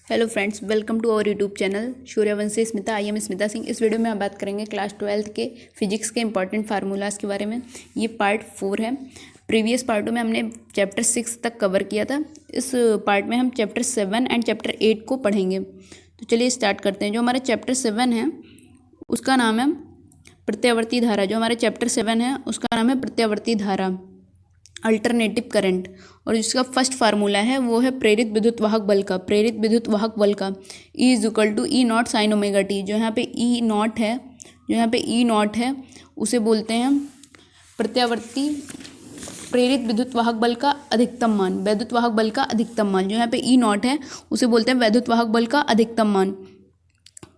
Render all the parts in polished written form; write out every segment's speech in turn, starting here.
Hello friends, welcome to our YouTube channel Suryavanshi Smita. I am Smita Singh. इस video में हम बात करेंगे क्लास 12th के फिजिक्स के इंपॉर्टेंट फार्मूलाज के बारे में। ये पार्ट 4 है। प्रीवियस पार्टों में हमने चैप्टर 6 तक कवर किया था। इस पार्ट में हम चैप्टर 7 एंड चैप्टर 8 को पढ़ेंगे। तो चलिए स्टार्ट करते हैं। जो हमारा चैप्टर 7 है उसका नाम है प्रत्यावर्ती धारा। जो हमारे चैप्टर 7 है उसका नाम है प्रत्यावर्ती धारा, अल्टरनेटिव करंट। और जिसका फर्स्ट फार्मूला है वो है प्रेरित विद्युत वाहक बल का। प्रेरित विद्युत वाहक बल का E is equal to E naught sine omega t. जो यहाँ पे ई नॉट है उसे बोलते हैं प्रत्यावर्ती प्रेरित विद्युत वाहक बल का अधिकतम मान, वैद्युत वाहक बल का अधिकतम मान। जो यहाँ पे ई नॉट है उसे बोलते हैं वैद्युत वाहक बल का अधिकतम मान।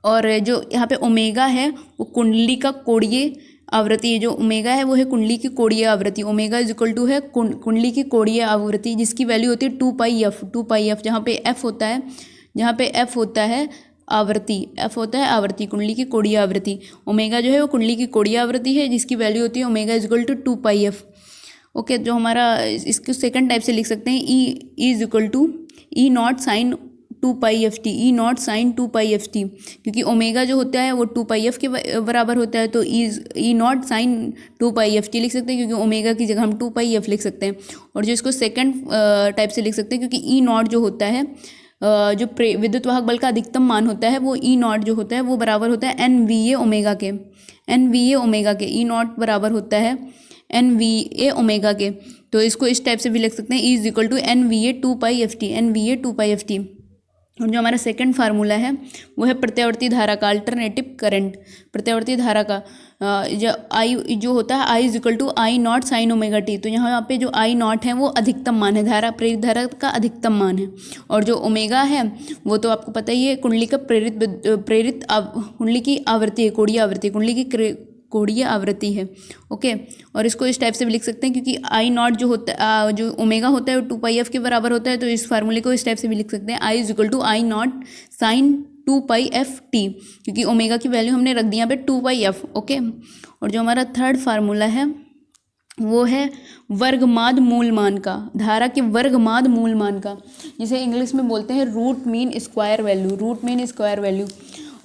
और जो यहाँ पे ओमेगा है वो कुंडली का कोणीय आवृत्ति है। जो ओमेगा है वो है कुंडली की कोणीय आवृत्ति। ओमेगा इज इक्वल टू है कुंडली की कोणीय आवृत्ति, जिसकी वैल्यू होती है 2πf। जहाँ पे एफ होता है आवृत्ति, एफ होता है आवृत्ति, कुंडली की कोणीय आवृत्ति। ओमेगा जो है वो कुंडली की कोणीय आवृत्ति है, जिसकी वैल्यू होती है omega is equal to 2πf। Okay, जो हमारा इसको सेकंड टाइप से लिख सकते हैं E is equal to E naught sine 2πft। E naught sine 2πft, क्योंकि ओमेगा जो होता है वो 2πf के बराबर होता है, तो ई नॉट साइन 2πft लिख सकते हैं, क्योंकि ओमेगा की जगह हम 2πf लिख सकते हैं। और जो इसको सेकंड टाइप से लिख सकते हैं, क्योंकि ई नॉट जो होता है जो विद्युत वाहक बल का अधिकतम मान होता है, वो ई नॉट जो होता है वो बराबर होता है NVA ओमेगा के। ई नॉट बराबर होता है NVA ओमेगा के। तो इसको इस टाइप से भी लिख सकते हैं, E is equal to NVA 2πft। और जो हमारा सेकंड फार्मूला है वो है प्रत्यावर्ती धारा का, अल्टरनेटिव करंट। प्रत्यावर्ती धारा का जो आई जो होता है I is equal to I naught sine omega T. तो यहाँ पे जो आई नॉट है वो अधिकतम मान है, प्रेरित धारा का अधिकतम मान है। और जो ओमेगा है वो तो आपको पता ही है, कुंडली का कुंडली की आवृत्ति है, कोणीय आवृत्ति, कुंडली की कोणीय आवृत्ति है। ओके, और इसको इस टाइप से भी लिख सकते हैं, क्योंकि आई नॉट जो होता है जो ओमेगा होता है वो 2πf के बराबर होता है। तो इस फार्मूले को इस टाइप से भी लिख सकते हैं, I is equal to I naught sine 2πft, क्योंकि ओमेगा की वैल्यू हमने रख दी यहाँ पे 2πf। ओके, और जो हमारा थर्ड फार्मूला है वो है वर्गमाद मूल मान का, धारा के वर्गमाद मूल मान का, जिसे इंग्लिश में बोलते हैं रूट मीन स्क्वायर वैल्यू।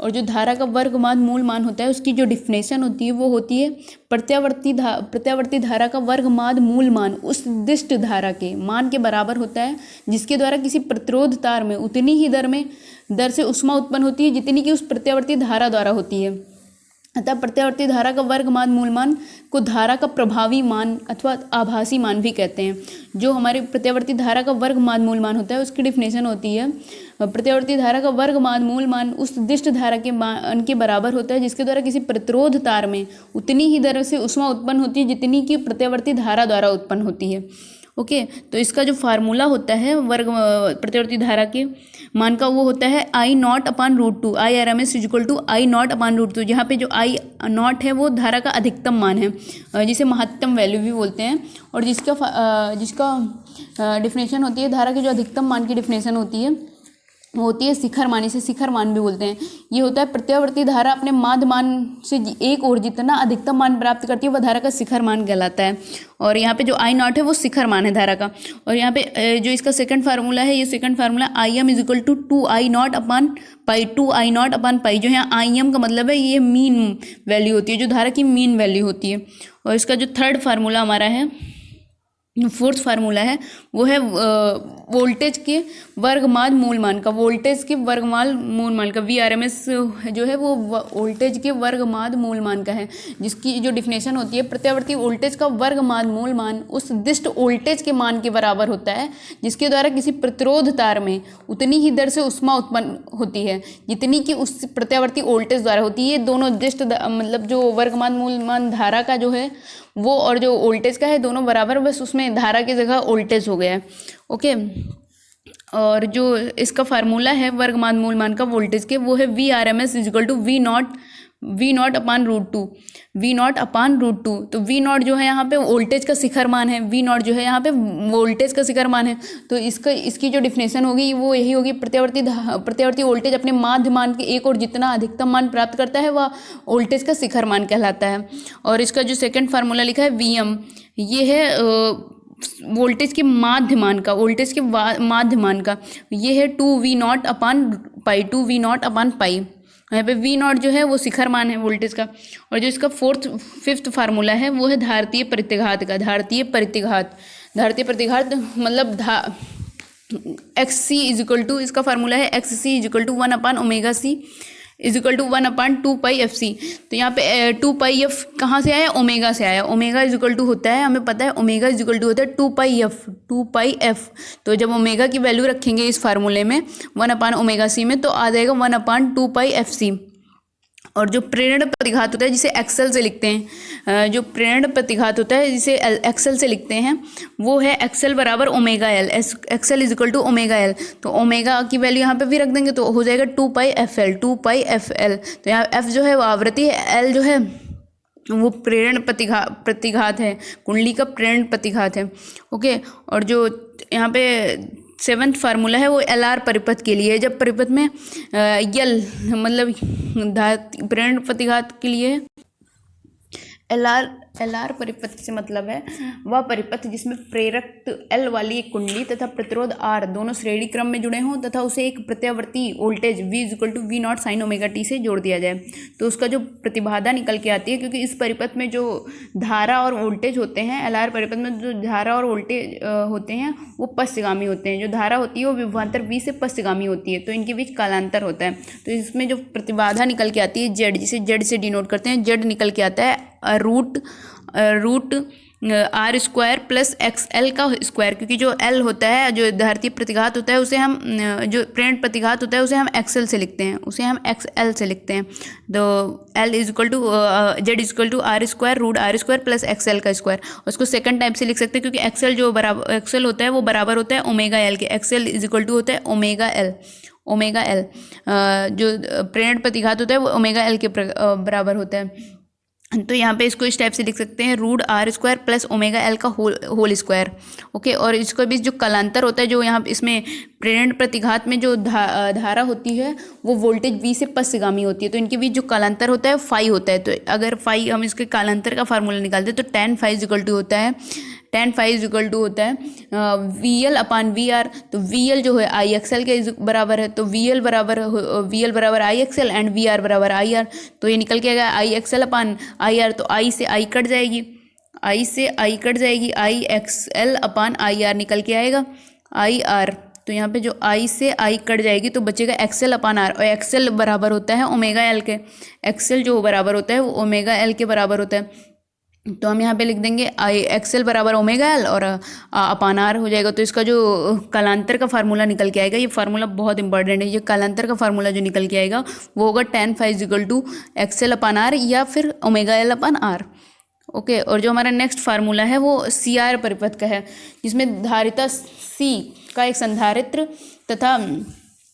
और जो धारा का वर्गमाद मूल मान होता है उसकी जो डिफिनेशन होती है वो होती है प्रत्यावर्ती धारा का वर्गमाद मूल मान उस दिष्ट धारा के मान के बराबर होता है, जिसके द्वारा किसी प्रतिरोध तार में उतनी ही दर से ऊष्मा उत्पन्न होती है जितनी कि उस प्रत्यावर्ती धारा द्वारा होती है। अतः प्रत्यावर्ती धारा का वर्गमाद मूल मान को धारा का प्रभावी मान अथवा आभासी मान भी कहते हैं। जो हमारे प्रत्यावर्ती धारा का वर्गमाद मूल मान होता है उसकी डिफिनेशन होती है, प्रत्यावर्ती धारा का वर्गमाद मूल मान उस दिष्ट धारा के मान के बराबर होता है, जिसके द्वारा किसी प्रतिरोध तार में उतनी ही दर से ऊष्मा उत्पन्न होती है जितनी कि प्रत्यावर्ती धारा द्वारा उत्पन्न होती है। ओके, तो इसका जो फार्मूला होता है प्रत्यावर्ती धारा के मान का वो होता है I naught upon root 2, I RMS is equal to I naught upon root 2। जहाँ पे जो आई नॉट है वो धारा का अधिकतम मान है, जिसे महत्तम वैल्यू भी बोलते हैं। और जिसका डिफिनेशन होती है, धारा के जो अधिकतम मान की डिफिनेशन होती है वो होती है शिखर मान, इसे शिखर मान भी बोलते हैं। ये होता है प्रत्यावर्ती धारा अपने माध्य मान से एक और जितना अधिकतम मान प्राप्त करती है वह धारा का शिखर मान कहलाता है। और यहाँ पे जो आई नॉट है वो शिखर मान है धारा का। और यहाँ पे जो इसका सेकंड फार्मूला है, ये second formula I M is equal to 2I naught upon pi. जो यहाँ आई एम का मतलब है ये मीन वैल्यू होती है, जो धारा की मीन वैल्यू होती है। और इसका जो थर्ड फार्मूला हमारा है, फोर्थ फार्मूला है वो है वोल्टेज के वर्गमाद मूल मान का, VRMS जो है वो वोल्टेज के वर्गमाद मूल मान का है, जिसकी जो डिफिनेशन होती है प्रत्यावर्ती वोल्टेज का वर्गमाद मूल मान उस दिष्ट वोल्टेज के मान के बराबर होता है, जिसके द्वारा किसी प्रतिरोध तार में उतनी ही दर से ऊष्मा उत्पन्न होती है जितनी कि उस प्रत्यावर्ती वोल्टेज द्वारा होती है। दोनों दिष्ट मतलब जो वर्गमाद मूल मान धारा का जो है वो और जो वोल्टेज का है दोनों बराबर, बस उसमें धारा की जगह वोल्टेज हो गया है। ओके, और जो इसका फार्मूला है वर्गमाद मूल मान का वोल्टेज के वो है VRMS is equal to V naught upon root two. तो वी नॉट जो है यहाँ पे वोल्टेज का शिखर मान है, तो इसकी जो डिफिनेशन होगी वो यही होगी, प्रत्यावर्ती वोल्टेज अपने माध्य मान के एक और जितना अधिकतम मान प्राप्त करता है वह वोल्टेज का शिखर मान कहलाता है। और इसका जो सेकंड फार्मूला लिखा है VM, ये है वोल्टेज के माध्यमान का, वोल्टेज के माध्यमान का, ये है 2V0 अपान पाई, 2V0 अपान पाई। यहाँ पे V0 जो है वो शिखर मान है वोल्टेज का। और जो इसका फिफ्थ फार्मूला है वो है धारतीय प्रतिघात का। धारतीय प्रतिघात मतलब XC इज इक्वल टू, इसका फार्मूला है XC is equal to 1 upon omega C is equal to 1 upon 2 pi FC। तो यहाँ पे 2 पाई F कहाँ से आया, ओमेगा से आया। ओमेगा इज इक्वल टू होता है, हमें पता है ओमेगा इज इक्वल टू होता है 2 पाई F। तो जब ओमेगा की वैल्यू रखेंगे इस फार्मूले में 1 अपान ओमेगा C में, तो आ जाएगा 1 अपान 2 पाई FC। और जो प्रेरण प्रतिघात होता है जिसे एक्सेल से लिखते हैं, जो प्रेरण प्रतिघात होता है जिसे एक्सेल से लिखते हैं, वो है एक्सेल बराबर omega L. XL is equal to omega L. तो ओमेगा की वैल्यू यहाँ पे भी रख देंगे तो हो जाएगा 2 पाई FL, 2 पाई FL। तो यहाँ F जो है वो आवृत्ति है, L जो है वो प्रेरण प्रतिघात है, कुंडली का प्रेरण प्रतिघात है। ओके, और जो यहाँ पे 7th फार्मूला है वो LR परिपथ के लिए है। जब परिपथ में यल मतलब प्रेरण प्रतिघात के लिए LR परिपथ से मतलब है वह परिपथ जिसमें प्रेरक L वाली एक कुंडली तथा प्रतिरोध R दोनों श्रेणी क्रम में जुड़े हों तथा उसे एक प्रत्यावर्ती voltage V is equal to V0 sine omega T से जोड़ दिया जाए। तो उसका जो प्रतिबाधा निकल के आती है, क्योंकि इस परिपथ में जो धारा और वोल्टेज होते हैं, LR परिपथ में जो धारा और वोल्टेज होते हैं वो पश्चगामी होते हैं। जो धारा होती है वो विभवांतर V से पश्चगामी होती है, तो इनके बीच कालांतर होता है। तो इसमें जो प्रतिबाधा निकल के आती है Z, जिसे Z से डिनोट करते हैं, Z निकल के आता है root R square plus XL का स्क्वायर। क्योंकि जो L होता है, जो धारतीय प्रतिघात होता है, उसे हम जो प्रेरण प्रतिघात होता है उसे हम XL से लिखते हैं, उसे हम XL से लिखते हैं। तो L is equal to Z is equal to R square root R square plus XL का स्क्वायर। उसको सेकंड टाइप से लिख सकते हैं, क्योंकि XL जो बराबर XL होता है वो बराबर होता है ओमेगा L के। XL इज इक्वल टू होता है ओमेगा L। जो प्रेरण प्रतिघात होता है वो ओमेगा L के बराबर होता है। तो यहाँ पे इसको इस टाइप से लिख सकते हैं, root R square plus omega L का होल स्क्वायर। ओके, और इसके बीच जो कालांतर होता है, जो यहाँ इसमें प्रेरण प्रतिघात में जो धारा होती है वो वोल्टेज V से पश्चगामी होती है, तो इनके बीच जो कालांतर होता है फाई होता है। तो अगर फाई हम इसके कालांतर का फार्मूला निकालते हैं तो tan phi is equal to होता है VL अपान VR। तो VL जो है IXL के बराबर है, तो VL बराबर IXL एंड VR बराबर IR। तो ये निकल के आएगा IXL अपान IR। तो I से I कट जाएगी, IXL अपान IR निकल के आएगा IR। तो यहाँ पे जो I से I कट जाएगी तो बचेगा XL अपान R, और XL बराबर होता है ओमेगा L के। XL जो बराबर होता है वो ओमेगा L के बराबर होता है। तो हम यहाँ पे लिख देंगे XL बराबर ओमेगा L और अपान R हो जाएगा। तो इसका जो कालांतर का फार्मूला निकल के आएगा, ये फार्मूला बहुत इंपॉर्टेंट है। ये कालांतर का फार्मूला जो निकल के आएगा वो होगा tan phi is equal to XL upon R या फिर omega L upon R। Okay, और जो हमारा नेक्स्ट फार्मूला है वो CR परिपथ का है, जिसमें धारिता C का एक संधारित्र तथा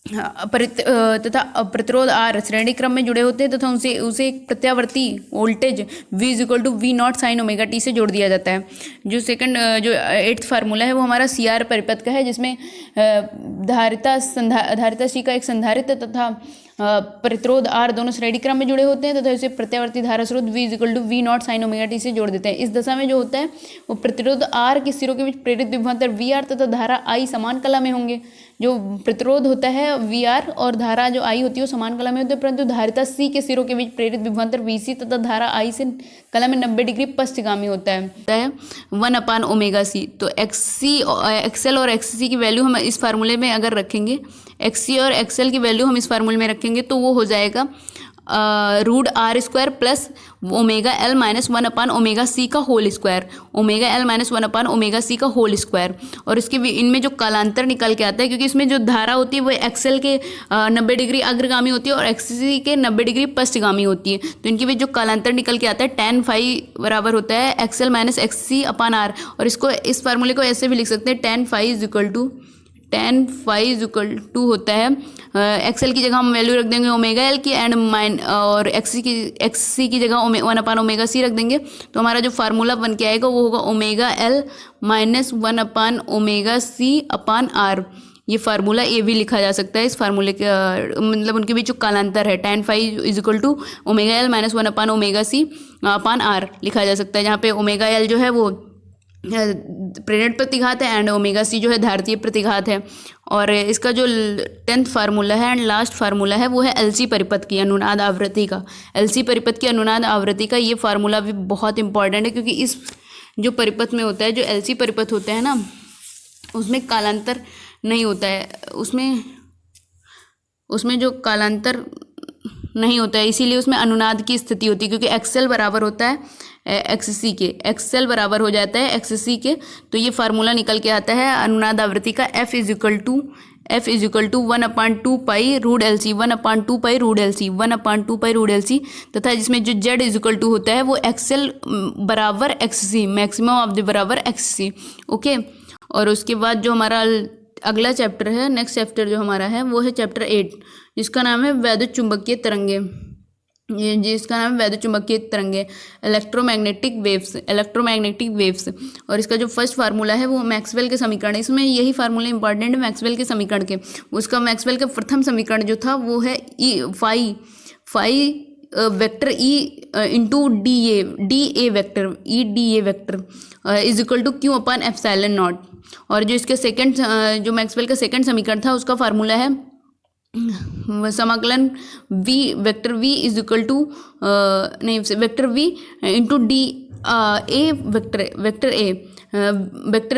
प्रतिरोध R श्रेणी क्रम में जुड़े होते हैं तथा उसे एक प्रत्यावर्ती voltage V is equal to V0 sine omega T से जोड़ दिया जाता है। जो 8th फार्मूला है वो हमारा CR परिपथ का है, जिसमें धारिता C का एक संधारित्र तथा प्रतिरोध R दोनों श्रेणी क्रम में जुड़े होते हैं तथा इसे प्रत्यावर्ती धारा स्रोत V is equal to V0 sine omega T से जोड़ देते हैं। इस दशा में जो होता है वो प्रतिरोध R के सिरों के बीच प्रेरित विभवांतर VR तथा धारा I समान कला में होंगे। जो प्रतिरोध होता है VR और धारा जो I होती है वो समान कला में होती है, परंतु धारिता C के सिरों के बीच प्रेरित विभवांतर VC तथा धारा I से कला में 90 डिग्री पश्चगामी होता है 1 अपान ओमेगा C। तो XL और XC की वैल्यू हम इस फार्मूले में अगर रखेंगे, XC और XL की वैल्यू हम इस फार्मूले में रखेंगे तो वो हो जाएगा root R square plus omega L minus 1 upon omega C का whole square, omega L minus 1 upon omega C का होल स्क्वायर। और इसके इनमें जो कालांतर निकल के आता है, क्योंकि इसमें जो धारा होती है वो XL के 90 डिग्री अग्रगामी होती है और XC के 90 डिग्री पश्चगामी होती है। तो इनके बीच जो कालांतर निकल के आता है tan फाई बराबर होता है XL माइनस XC अपान R। और इसको इस फार्मूले को ऐसे भी लिख सकते हैं, tan phi is equal to होता है XL की जगह हम वैल्यू रख देंगे ओमेगा L की एंड और XC की जगह 1 अपान ओमेगा C रख देंगे। तो हमारा जो फार्मूला बन के आएगा वो होगा omega L minus 1 upon omega C upon R। ये फार्मूला ये भी लिखा जा सकता है इस फार्मूले के मतलब उनके बीच जो कालांतर है tan phi is equal to omega L minus 1 upon omega C upon R लिखा जा सकता है, जहाँ पे ओमेगा L जो है वो प्रेरणा प्रतिघात है एंड ओमेगा सी जो है धारतीय प्रतिघात है। और इसका जो 10th फार्मूला है एंड लास्ट फार्मूला है वो है एलसी परिपथ की अनुनाद आवृत्ति का। एलसी परिपथ की अनुनाद आवृत्ति का ये फार्मूला भी बहुत इंपॉर्टेंट है, क्योंकि इस जो परिपथ में होता है, जो एलसी परिपथ होता है ना, उसमें कालांतर नहीं होता है, उसमें जो कालांतर नहीं होता है, इसीलिए उसमें अनुनाद की स्थिति होती है, क्योंकि एक्सएल बराबर होता है एक्ससी के, एक्सएल बराबर हो जाता है एक्ससी के। तो ये फार्मूला निकल के आता है अनुनाद आवृत्ति का, F is equal to 1/2 pi root L C, 1/2 pi root L C, 1/2 pi root L C, तथा जिसमें जो Z इज इक्वल टू होता है वो एक्सएल बराबर एक्ससी, मैक्सिमम ऑफ द बराबर एक्ससी। ओके, और उसके बाद जो हमारा अगला चैप्टर है, नेक्स्ट चैप्टर जो हमारा है वो है चैप्टर 8, जिसका नाम है वैद्युत चुंबकीय तरंगे। ये जिसका नाम है वैद्युत चुंबकीय तरंगे, इलेक्ट्रोमैग्नेटिक वेव्स। और इसका जो फर्स्ट फार्मूला है वो मैक्सवेल के समीकरण है। इसमें यही फार्मूला इंपॉर्टेंट है मैक्सवेल के समीकरण के। उसका मैक्सवेल का प्रथम समीकरण जो था वो है phi vector E into D A vector is equal to Q upon epsilon naught. और जो इसके सेकंड, जो मैक्सवेल का सेकंड समीकरण था, उसका फार्मूला है समाकलन vector V is equal to vector V into D A vector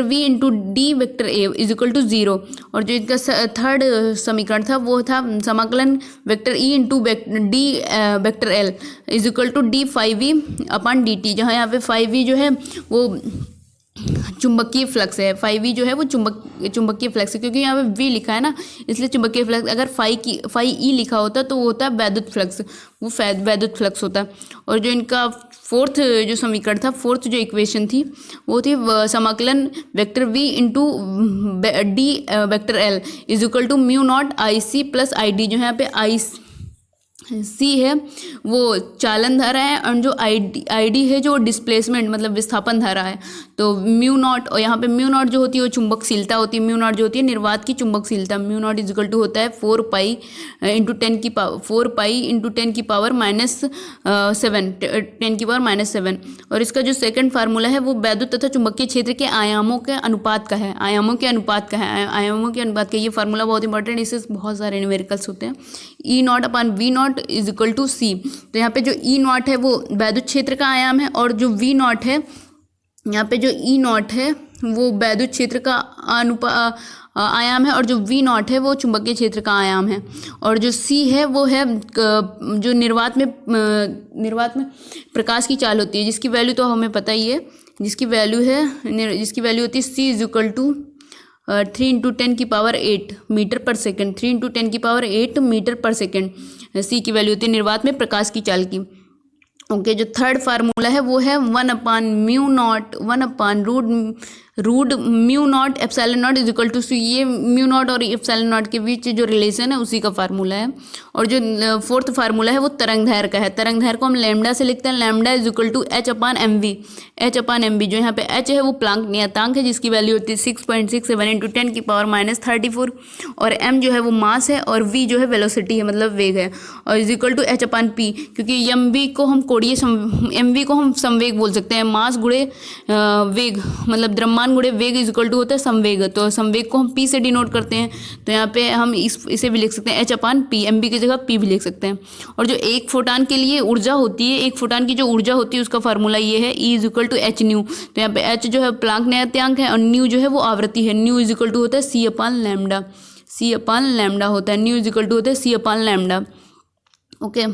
V into D vector A is equal to 0। और जो इनका थर्ड समीकरण था वो था समाकलन vector E into D vector L is equal to D phi V upon D T, जहाँ यहाँ पे 5v जो है वो चुंबकीय फ्लक्स है, 5v जो है वो चुंबकीय फ्लक्स है, क्योंकि यहाँ पे v लिखा है ना, इसलिए चुंबकीय फ्लक्स। अगर 5e लिखा होता तो वो होता है वैद्युत फ्लक्स, वो वैद्युत फ्लक्स होता। और जो इनका फोर्थ जो समीकरण था, फोर्थ जो इक्वेशन थी वो थी समाकलन vector v into D vector l is equal to mu naught I C plus I D. जो यहाँ पे आई सी है वो चालन धारा है, और जो आई डी है जो डिस्प्लेसमेंट मतलब विस्थापन धारा है। तो म्यू नॉट, और यहाँ पे म्यू नॉट जो होती है वो चुंबकशीलता होती है, म्यू नॉट जो होती है निर्वात की चुंबकशीलता। Mu naught is equal to होता है 4 पाई इंटू 10 की पावर -7। और इसका जो सेकंड फार्मूला है वो वैद्युत तथा चुंबकीय क्षेत्र के आयामों के अनुपात का है, आयामों के अनुपात का। ये फार्मूला बहुत इंपॉर्टेंट है, इससे बहुत सारे न्यूमेरिकल्स होते हैं। E naught upon V naught is equal to C. तो यहाँ पे जो ई नॉट है वो वैद्युत क्षेत्र का आयाम है, और जो वी नॉट है, यहाँ पे जो ई नॉट है वो वैद्युत क्षेत्र का आयाम है, और जो वी नॉट है वो चुंबकीय क्षेत्र का आयाम है। और जो सी है वो है जो निर्वात में प्रकाश की चाल होती है, जिसकी वैल्यू तो हमें पता ही है, जिसकी वैल्यू होती है सी इज इक्वल टू 3 इंटू 10 की पावर 8 मीटर पर सेकेंड, 3 इंटू 10 की पावर 8 मीटर पर सेकेंड सी की वैल्यू होती है निर्वात में प्रकाश की चाल की। ओके, जो थर्ड फार्मूला है वो है 1/रूट mu naught epsilon naught is equal to C. ये म्यू नॉट और एप्सिलॉन नॉट के बीच जो रिलेशन है उसी का फार्मूला है। और जो फोर्थ फार्मूला है वो तरंग दैर्घ्य का है। तरंग दैर्घ्य को हम लैम्डा से लिखते हैं, lambda is equal to h upon M V. जो यहाँ पे h है वो प्लांक नियतांक है, जिसकी वैल्यू होती है 6.67 इंटू 10 की पावर -34। और m जो है वो मास है, और v जो है वेलोसिटी है, मतलब वेग है, और is equal to h upon p। क्योंकि एम वी को हम संवेग बोल सकते हैं, मास गुणे वेग मतलब द्रव्यमान गुणे वेग इज इक्वल टू होता है संवेग। तो संवेग को हम p से डिनोट करते हैं, तो यहाँ पे हम इसे भी लिख सकते हैं h अपॉन p, एम की जगह p भी लिख सकते हैं। और जो एक फोटान के लिए ऊर्जा होती है, एक फोटान की जो ऊर्जा होती है उसका फार्मूला ये है E is equal to H nu. तो यहाँ पे h जो है प्लांक नियतांक है, और न्यू जो है वो आवृत्ति है। न्यू इज इक्वल टू होता है c अपॉन लैम्डा होता है, न्यू इज इक्वल टू होता है c अपॉन लैम्डा। ओके,